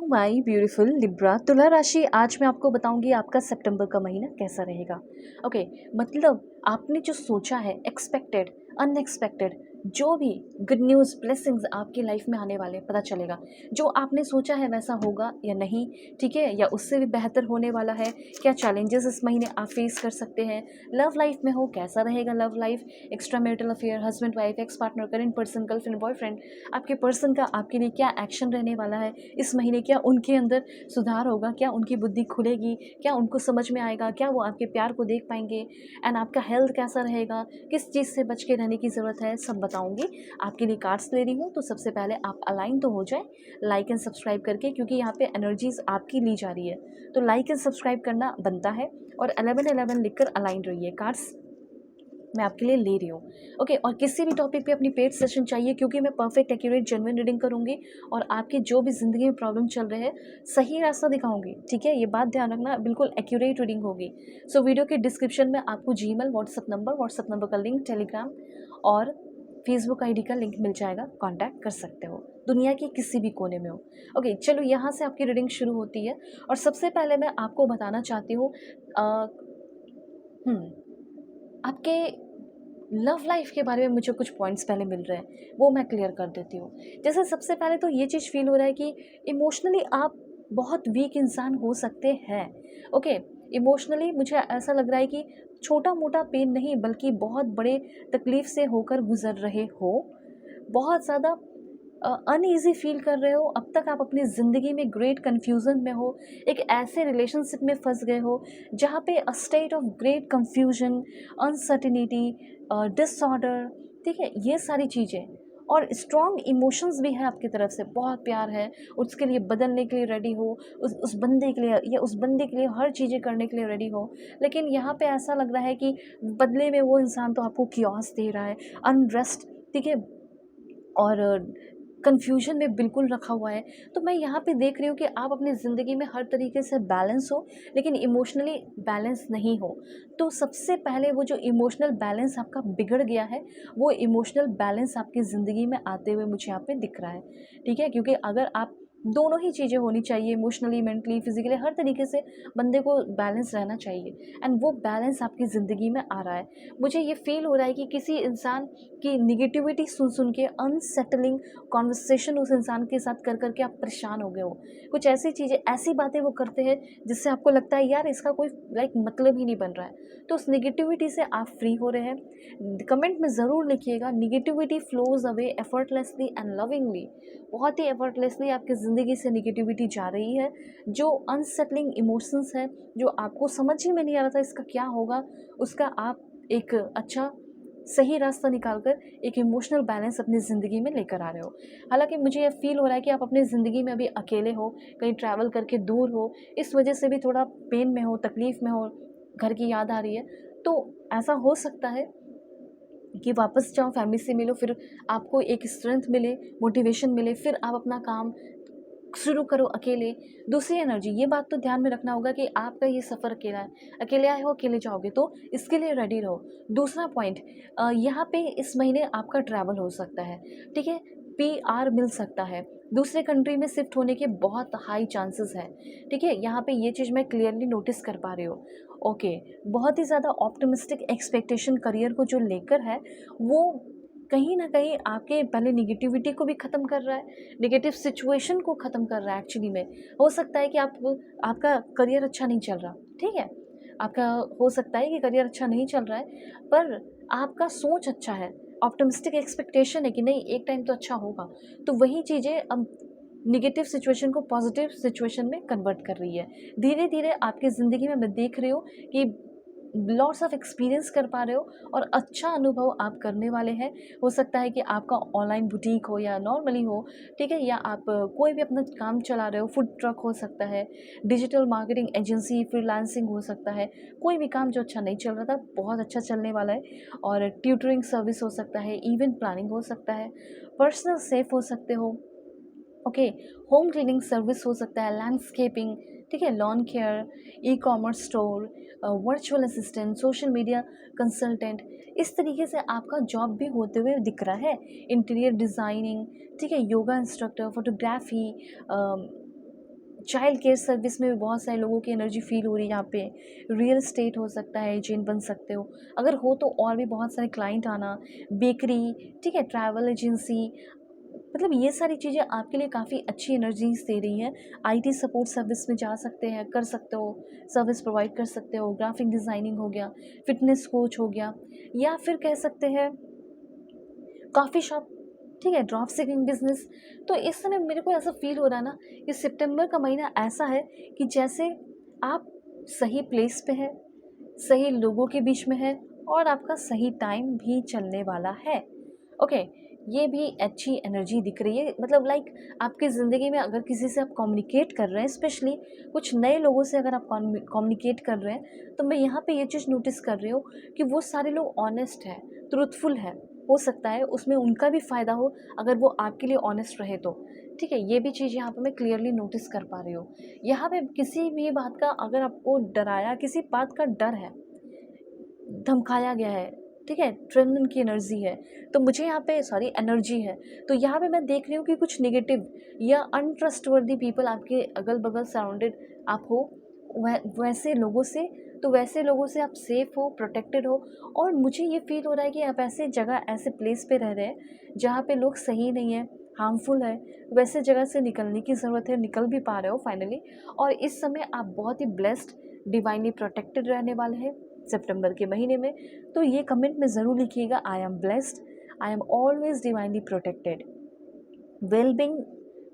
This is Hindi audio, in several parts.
माय ब्यूटीफुल लिब्रा तुला राशि। आज मैं आपको बताऊंगी आपका सितंबर का महीना कैसा रहेगा। ओके, मतलब आपने जो सोचा है, एक्सपेक्टेड, अनएक्सपेक्टेड, जो भी गुड न्यूज़ ब्लेसिंग्स आपकी लाइफ में आने वाले हैं, पता चलेगा। जो आपने सोचा है वैसा होगा या नहीं, ठीक है, या उससे भी बेहतर होने वाला है। क्या चैलेंजेस इस महीने आप फेस कर सकते हैं। लव लाइफ में हो, कैसा रहेगा love life, extra marital affair, husband wife, ex partner, current person, girlfriend boyfriend, आपके पर्सन का आपके लिए क्या एक्शन रहने वाला है इस महीने। क्या उनके अंदर सुधार होगा, क्या उनकी बुद्धि खुलेगी, क्या उनको समझ में आएगा, क्या वो आपके प्यार को देख पाएंगे। एंड आपका हेल्थ कैसा रहेगा, किस चीज़ से बच के रहने की ज़रूरत है, सब बताऊंगी। आपके लिए कार्ड्स ले रही हूँ, तो सबसे पहले आप अलाइन तो हो जाए लाइक एंड सब्सक्राइब करके, क्योंकि यहाँ पे एनर्जीज आपकी ली जा रही है, तो लाइक एंड सब्सक्राइब करना बनता है। और 1111 लिखकर अलाइन रहिए। कार्ड्स मैं आपके लिए ले रही हूँ। ओके, और किसी भी टॉपिक पे अपनी पेड सेशन चाहिए, क्योंकि मैं परफेक्ट एक्यूरेट जेन्युइन रीडिंग करूँगी और आपके जो भी ज़िंदगी में प्रॉब्लम चल रहे हैं सही रास्ता दिखाऊंगी, ठीक है। ये बात ध्यान रखना, बिल्कुल एक्यूरेट रीडिंग होगी। सो वीडियो के डिस्क्रिप्शन में आपको जीमेल, व्हाट्सअप नंबर का लिंक, टेलीग्राम और फेसबुक आईडी का लिंक मिल जाएगा, कांटेक्ट कर सकते हो, दुनिया के किसी भी कोने में हो। ओके, चलो यहाँ से आपकी रीडिंग शुरू होती है। और सबसे पहले मैं आपको बताना चाहती हूँ आपके लव लाइफ के बारे में मुझे कुछ पॉइंट्स पहले मिल रहे हैं, वो मैं क्लियर कर देती हूँ। जैसे सबसे पहले तो ये चीज़ फील हो रहा है कि इमोशनली आप बहुत वीक इंसान हो सकते हैं। ओके, इमोशनली मुझे ऐसा लग रहा है कि छोटा मोटा पेन नहीं, बल्कि बहुत बड़े तकलीफ से होकर गुजर रहे हो। बहुत ज़्यादा अनईज़ी फ़ील कर रहे हो। अब तक आप अपनी ज़िंदगी में ग्रेट कन्फ्यूज़न में हो, एक ऐसे रिलेशनशिप में फंस गए हो जहाँ पे a state of great confusion, uncertainty, disorder, ठीक है, ये सारी चीज़ें। और स्ट्रॉन्ग इमोशंस भी हैं आपकी तरफ से, बहुत प्यार है, उसके लिए बदलने के लिए रेडी हो, उस बंदे के लिए या उस बंदे के लिए हर चीज़ें करने के लिए रेडी हो। लेकिन यहाँ पे ऐसा लग रहा है कि बदले में वो इंसान तो आपको क्योस दे रहा है, अनरेस्ट, ठीक है, और कन्फ्यूजन में बिल्कुल रखा हुआ है। तो मैं यहाँ पे देख रही हूँ कि आप अपनी ज़िंदगी में हर तरीके से बैलेंस हो, लेकिन इमोशनली बैलेंस नहीं हो। तो सबसे पहले वो जो इमोशनल बैलेंस आपका बिगड़ गया है, वो इमोशनल बैलेंस आपकी ज़िंदगी में आते हुए मुझे यहाँ पे दिख रहा है, ठीक है। क्योंकि अगर आप दोनों ही चीज़ें होनी चाहिए, इमोशनली, मेंटली, फिजिकली, हर तरीके से बंदे को बैलेंस रहना चाहिए। एंड वो बैलेंस आपकी ज़िंदगी में आ रहा है। मुझे ये फील हो रहा है कि किसी इंसान की निगेटिविटी सुन सुन के, अनसेटलिंग कॉन्वर्सेशन उस इंसान के साथ कर करके आप परेशान हो गए हो। कुछ ऐसी चीज़ें, ऐसी बातें वो करते हैं जिससे आपको लगता है यार इसका कोई मतलब ही नहीं बन रहा है। तो उस निगेटिविटी से आप फ्री हो रहे हैं। कमेंट में ज़रूर लिखिएगा, negativity flows away effortlessly and lovingly. बहुत ही एफर्टलेसली आपकी ज़िंदगी से निगेटिविटी जा रही है। जो अनसेटलिंग इमोशंस है, जो आपको समझ ही में नहीं आ रहा था इसका क्या होगा, उसका आप एक अच्छा सही रास्ता निकाल कर एक इमोशनल बैलेंस अपनी ज़िंदगी में लेकर आ रहे हो। हालाँकि मुझे ये फ़ील हो रहा है कि आप अपनी ज़िंदगी में अभी अकेले हो, कहीं ट्रैवल करके दूर हो, इस वजह से भी थोड़ा पेन में हो, तकलीफ़ में हो, घर की याद आ रही है। तो ऐसा हो सकता है कि वापस जाओ, फैमिली से मिलो, फिर आपको एक स्ट्रेंथ मिले, मोटिवेशन मिले, फिर आप अपना काम शुरू करो अकेले। दूसरी एनर्जी, ये बात तो ध्यान में रखना होगा कि आपका ये सफ़र अकेला है, अकेले आए हो, अकेले जाओगे, तो इसके लिए रेडी रहो। दूसरा पॉइंट, यहाँ पे इस महीने आपका ट्रैवल हो सकता है, ठीक है, पीआर मिल सकता है, दूसरे कंट्री में शिफ्ट होने के बहुत हाई चांसेस हैं, ठीक है। यहाँ पे ये चीज़ मैं क्लियरली नोटिस कर पा रही हूँ। ओके, बहुत ही ज़्यादा ऑप्टिमिस्टिक एक्सपेक्टेशन करियर को जो लेकर है, वो कहीं न कहीं आपके पहले निगेटिविटी को भी ख़त्म कर रहा है, नेगेटिव सिचुएशन को ख़त्म कर रहा है एक्चुअली में। हो सकता है कि आपका करियर अच्छा नहीं चल रहा, ठीक है? आपका हो सकता है कि करियर अच्छा नहीं चल रहा है, पर आपका सोच अच्छा है, ऑप्टिमिस्टिक एक्सपेक्टेशन है कि नहीं एक टाइम तो अच्छा होगा। तो वही चीज़ें अब नेगेटिव सिचुएशन को पॉजिटिव सिचुएशन में कन्वर्ट कर रही है। धीरे-धीरे आपकी ज़िंदगी में मैं देख रही हूँ कि लॉट्स ऑफ एक्सपीरियंस कर पा रहे हो और अच्छा अनुभव आप करने वाले हैं। हो सकता है कि आपका ऑनलाइन बुटीक हो या नॉर्मली हो, ठीक है, या आप कोई भी अपना काम चला रहे हो, फूड ट्रक हो सकता है, डिजिटल मार्केटिंग एजेंसी, फ्रीलांसिंग हो सकता है। कोई भी काम जो अच्छा नहीं चल रहा था, बहुत अच्छा चलने वाला है। और ट्यूटरिंग सर्विस हो सकता है, इवेंट प्लानिंग हो सकता है, पर्सनल सेफ हो सकते हो, ओके, होम क्लीनिंग सर्विस हो सकता है, लैंडस्केपिंग, ठीक है, lawn care, e commerce store, virtual assistant, social media consultant. इस तरीके से आपका जॉब भी होते हुए दिख रहा है। इंटीरियर डिज़ाइनिंग, ठीक है, yoga instructor, photography, child care service में भी बहुत सारे लोगों की एनर्जी फील हो रही है यहाँ पे। रियल एस्टेट हो सकता है, एजेंट बन सकते हो, अगर हो तो और भी बहुत सारे क्लाइंट आना, बेकरी, ठीक है, ट्रैवल एजेंसी, मतलब ये सारी चीज़ें आपके लिए काफ़ी अच्छी एनर्जीज दे रही हैं। आईटी सपोर्ट सर्विस में जा सकते हैं, कर सकते हो, सर्विस प्रोवाइड कर सकते हो, ग्राफिक डिज़ाइनिंग हो गया, फिटनेस कोच हो गया, या फिर कह सकते हैं कॉफ़ी शॉप, ठीक है, ड्रॉप शिपिंग बिजनेस। तो इस समय मेरे को ऐसा फील हो रहा है ना कि सितंबर का महीना ऐसा है कि जैसे आप सही प्लेस पे है, सही लोगों के बीच में है, और आपका सही टाइम भी चलने वाला है। ओके, ये भी अच्छी एनर्जी दिख रही है, मतलब लाइक आपकी ज़िंदगी में अगर किसी से आप कम्युनिकेट कर रहे हैं, स्पेशली कुछ नए लोगों से अगर आप कम्युनिकेट कर रहे हैं, तो मैं यहाँ पे ये चीज़ नोटिस कर रही हूँ कि वो सारे लोग ऑनेस्ट हैं, ट्रूथफुल है। हो सकता है उसमें उनका भी फ़ायदा हो अगर वो आपके लिए ऑनेस्ट रहे तो, ठीक है, ये भी चीज़ यहाँ पे मैं क्लियरली नोटिस कर पा रही हूँ। यहाँ पे किसी भी बात का अगर आपको डराया, किसी बात का डर है, धमकाया गया है, ठीक है, ट्रेंडन की एनर्जी है, तो मुझे यहाँ पे सॉरी एनर्जी है, तो यहाँ पे मैं देख रही हूँ कि कुछ नेगेटिव या अनट्रस्टवर्दी पीपल आपके अगल बगल सराउंडेड आप हो, वैसे लोगों से, तो वैसे लोगों से आप सेफ हो, प्रोटेक्टेड हो। और मुझे ये फील हो रहा है कि आप ऐसे जगह, ऐसे प्लेस पे रह रहे हैं जहाँ पे लोग सही नहीं है, हार्मफुल है, वैसे जगह से निकलने की ज़रूरत है, निकल भी पा रहे हो फाइनली। और इस समय आप बहुत ही ब्लेस्ड, डिवाइनली प्रोटेक्टेड रहने वाले हैं सितंबर के महीने में। तो ये कमेंट में ज़रूर लिखिएगा, I am blessed, I am always divinely protected. Wellbeing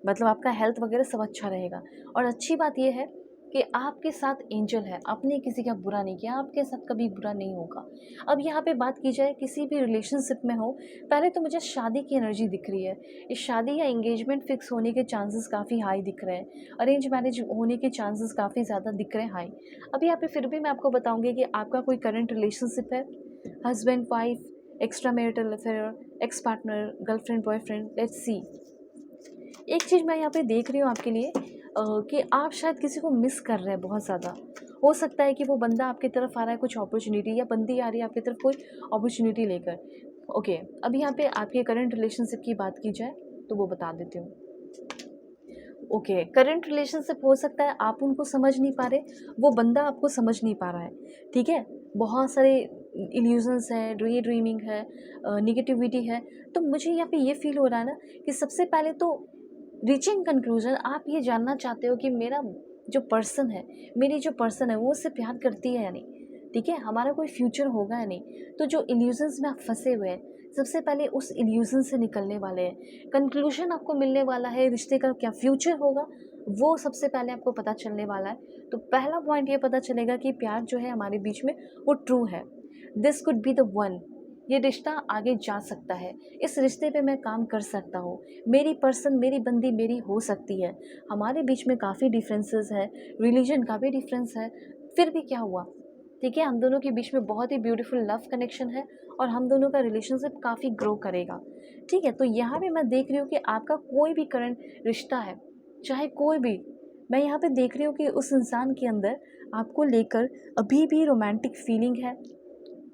मतलब आपका हेल्थ वगैरह सब अच्छा रहेगा। और अच्छी बात यह है कि आपके साथ एंजल है, आपने किसी का बुरा नहीं किया, आपके साथ कभी बुरा नहीं होगा। अब यहाँ पे बात की जाए किसी भी रिलेशनशिप में हो, पहले तो मुझे शादी की एनर्जी दिख रही है। इस शादी या एंगेजमेंट फिक्स होने के चांसेस काफ़ी हाई दिख रहे हैं, अरेंज मैरिज होने के चांसेस काफ़ी ज़्यादा दिख रहे हैं हाई। अब यहाँ पे फिर भी मैं आपको बताऊँगी कि आपका कोई करंट रिलेशनशिप है, husband wife, extra marital affair, ex partner, girlfriend boyfriend, let's see. एक चीज़ मैं यहाँ पे देख रही हूँ आपके लिए कि आप शायद किसी को मिस कर रहे हैं बहुत ज़्यादा। हो सकता है कि वो बंदा आपकी तरफ आ रहा है कुछ अपॉर्चुनिटी, या बंदी आ रही है आपकी तरफ कोई अपॉर्चुनिटी लेकर। ओके, अब यहाँ पे आपके करंट रिलेशनशिप की बात की जाए तो वो बता देती हूँ। ओके, करंट रिलेशनशिप हो सकता है आप उनको समझ नहीं पा रहे, वो बंदा आपको समझ नहीं पा रहा है, ठीक है। बहुत सारे इल्यूजन्स है, ड्रीमिंग है, निगेटिविटी है। तो मुझे यहाँ पे ये फील हो रहा है ना कि सबसे पहले तो रीचिंग कंक्लूजन, आप ये जानना चाहते हो कि मेरा जो पर्सन है, मेरी जो पर्सन है वो उससे प्यार करती है या नहीं, ठीक है, हमारा कोई फ्यूचर होगा या नहीं। तो जो इल्यूजन्स में आप फंसे हुए हैं, सबसे पहले उस इल्यूजन से निकलने वाले हैं। कंक्लूजन आपको मिलने वाला है, रिश्ते का क्या फ्यूचर होगा वो सबसे पहले आपको पता चलने वाला है। तो पहला पॉइंट ये पता चलेगा कि प्यार जो है हमारे बीच में वो ट्रू है। This could be the one, ये रिश्ता आगे जा सकता है, इस रिश्ते पे मैं काम कर सकता हूँ, मेरी पर्सन, मेरी बंदी मेरी हो सकती है। हमारे बीच में काफ़ी डिफरेंसेस है, रिलीजन का भी डिफरेंस है, फिर भी क्या हुआ, ठीक है, हम दोनों के बीच में बहुत ही ब्यूटीफुल लव कनेक्शन है, और हम दोनों का रिलेशनशिप काफ़ी ग्रो करेगा, ठीक है। तो यहाँ पे मैं देख रही हूँ कि आपका कोई भी करंट रिश्ता है, चाहे कोई भी, मैं यहाँ पे देख रही हूँ कि उस इंसान के अंदर आपको लेकर अभी भी रोमांटिक फीलिंग है,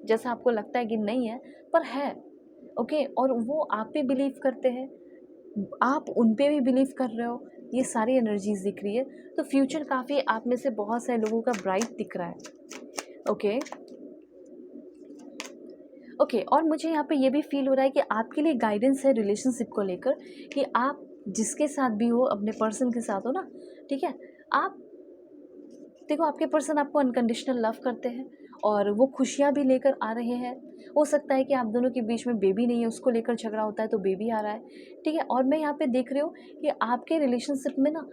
जैसा आपको लगता है कि नहीं है, पर है। ओके, और वो आप पे बिलीव करते हैं, आप उन पे भी बिलीव कर रहे हो, ये सारी एनर्जीज दिख रही है। तो फ्यूचर काफ़ी आप में से बहुत सारे लोगों का ब्राइट दिख रहा है। ओके, ओके, और मुझे यहाँ पे ये भी फील हो रहा है कि आपके लिए गाइडेंस है रिलेशनशिप को लेकर, कि आप जिसके साथ भी हो, अपने पर्सन के साथ हो ना, ठीक है, आप देखो आपके पर्सन आपको अनकंडीशनल लव करते हैं, और वो खुशियाँ भी लेकर आ रहे हैं। हो सकता है कि आप दोनों के बीच में बेबी नहीं है, उसको लेकर झगड़ा होता है तो बेबी आ रहा है, ठीक है। और मैं यहाँ पे देख रही हूँ कि आपके रिलेशनशिप में ना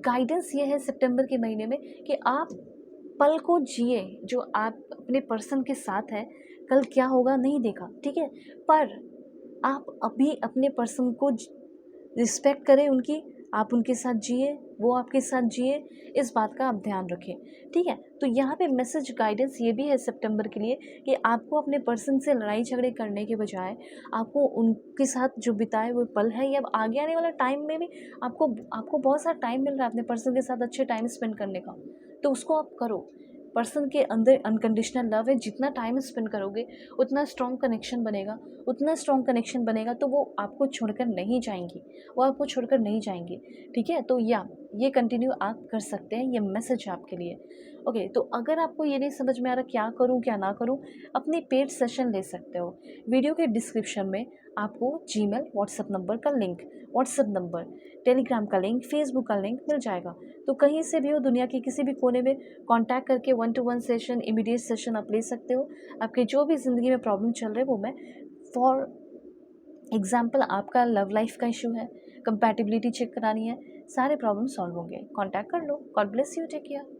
गाइडेंस ये है सितंबर के महीने में कि आप पल को जिए जो आप अपने पर्सन के साथ हैं। कल क्या होगा नहीं देखा, ठीक है, पर आप अभी अपने पर्सन को रिस्पेक्ट करें उनकी, आप उनके साथ जिए, वो आपके साथ जिए, इस बात का आप ध्यान रखें, ठीक है। तो यहाँ पे मैसेज गाइडेंस ये भी है सितंबर के लिए कि आपको अपने पर्सन से लड़ाई झगड़े करने के बजाय आपको उनके साथ जो बिताए हुए पल है, या आगे आने वाला टाइम में भी आपको आपको बहुत सारा टाइम मिल रहा है अपने पर्सन के साथ अच्छे टाइम स्पेंड करने का, तो उसको आप करो। पर्सन के अंदर अनकंडीशनल लव है, जितना टाइम स्पेंड करोगे उतना स्ट्रॉन्ग कनेक्शन बनेगा, उतना स्ट्रॉन्ग कनेक्शन बनेगा, तो वो आपको छोड़कर नहीं जाएंगी, वो आपको छोड़कर नहीं जाएंगी, ठीक है। तो या ये कंटिन्यू आप कर सकते हैं, ये मैसेज है आपके लिए। ओके, तो अगर आपको ये नहीं समझ में आ रहा क्या करूँ क्या ना करूँ, अपनी पेड सेशन ले सकते हो। वीडियो के डिस्क्रिप्शन में आपको जीमेल, व्हाट्सएप नंबर का लिंक, व्हाट्सएप नंबर, टेलीग्राम का लिंक, फेसबुक का लिंक मिल जाएगा। तो कहीं से भी हो, दुनिया के किसी भी कोने में कॉन्टैक्ट करके 1 टू 1 सेशन, इमीडिएट सेशन आप ले सकते हो। आपके जो भी ज़िंदगी में प्रॉब्लम चल रहे हैं वो मैं फॉर एग्ज़ाम्पल, आपका लव लाइफ़ का इश्यू है, कंपैटिबिलिटी चेक करानी है, सारे प्रॉब्लम सॉल्व होंगे। कॉन्टैक्ट कर लो। God bless you, take care.